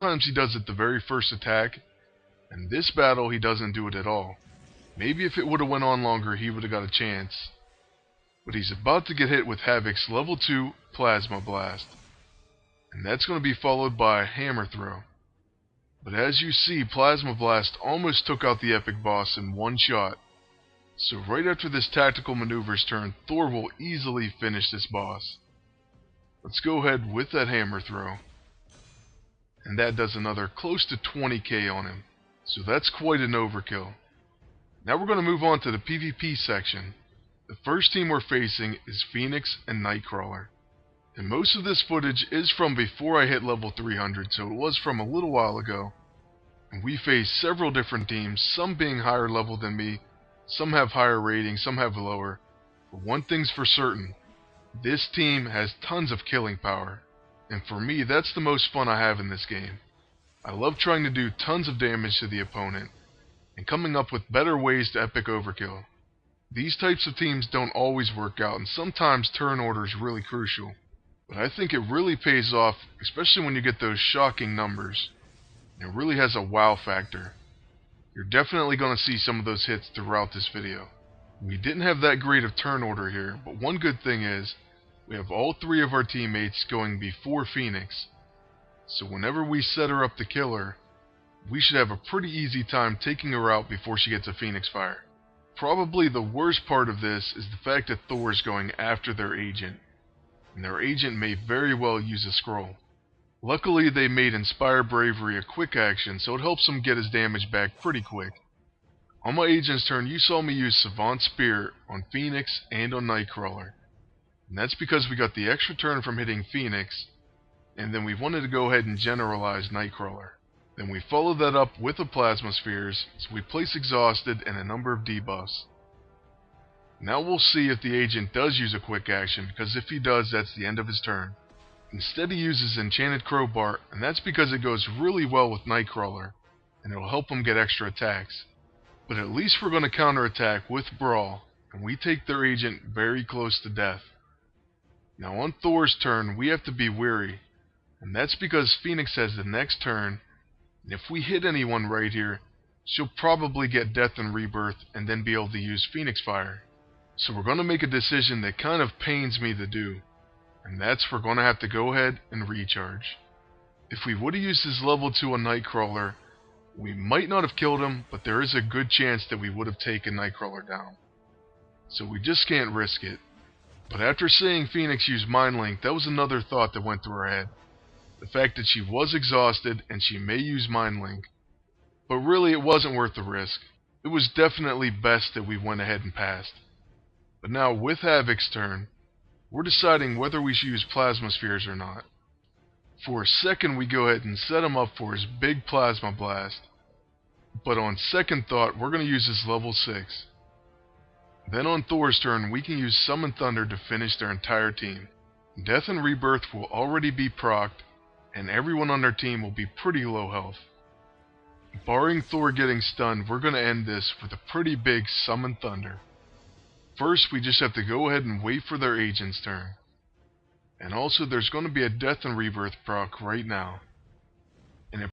Sometimes he does it the very first attack, and this battle he doesn't do it at all. Maybe if it would have went on longer, he would have got a chance. But he's about to get hit with Havoc's level 2 Plasma Blast. And that's going to be followed by a Hammer Throw. But as you see, Plasma Blast almost took out the epic boss in one shot. So right after this tactical maneuver's turn, Thor will easily finish this boss. Let's go ahead with that Hammer Throw. And that does another close to 20k on him. So that's quite an overkill. Now we're going to move on to the PvP section. The first team we're facing is Phoenix and Nightcrawler. And most of this footage is from before I hit level 300, so it was from a little while ago. And we face several different teams, some being higher level than me, some have higher ratings, some have lower. But one thing's for certain, this team has tons of killing power. And for me, that's the most fun I have in this game. I love trying to do tons of damage to the opponent, and coming up with better ways to epic overkill. These types of teams don't always work out, and sometimes turn order is really crucial. But I think it really pays off, especially when you get those shocking numbers. It really has a wow factor. You're definitely going to see some of those hits throughout this video. We didn't have that great of turn order here, but one good thing is, we have all three of our teammates going before Phoenix. So whenever we set her up to kill her, we should have a pretty easy time taking her out before she gets a Phoenix Fire. Probably the worst part of this is the fact that Thor is going after their agent. And their agent may very well use a scroll. Luckily they made Inspire Bravery a quick action, so it helps him get his damage back pretty quick. On my agent's turn, you saw me use Savant Spear on Phoenix and on Nightcrawler. And that's because we got the extra turn from hitting Phoenix, and then we wanted to go ahead and generalize Nightcrawler. Then we followed that up with the Plasma Spheres, so we place Exhausted and a number of debuffs. Now we'll see if the agent does use a quick action, because if he does, that's the end of his turn. Instead he uses Enchanted Crowbar, and that's because it goes really well with Nightcrawler, and it'll help him get extra attacks. But at least we're going to counterattack with Brawl, and we take their agent very close to death. Now on Thor's turn, we have to be wary, and that's because Phoenix has the next turn, and if we hit anyone right here, she'll probably get Death and Rebirth and then be able to use Phoenix Fire. So we're going to make a decision that kind of pains me to do, and that's we're going to have to go ahead and recharge. If we would have used his level 2 on Nightcrawler, we might not have killed him, but there is a good chance that we would have taken Nightcrawler down. So we just can't risk it. But after seeing Phoenix use Mind Link, that was another thought that went through her head. The fact that she was exhausted and she may use Mind Link. But really it wasn't worth the risk. It was definitely best that we went ahead and passed. But now with Havoc's turn, we're deciding whether we should use Plasma Spheres or not. For a second we go ahead and set him up for his big Plasma Blast. But on second thought, we're going to use his level 6. Then on Thor's turn, we can use Summon Thunder to finish their entire team. Death and Rebirth will already be procced, and everyone on their team will be pretty low health. Barring Thor getting stunned, we're going to end this with a pretty big Summon Thunder. First, we just have to go ahead and wait for their agent's turn. And also, there's going to be a Death and Rebirth proc right now.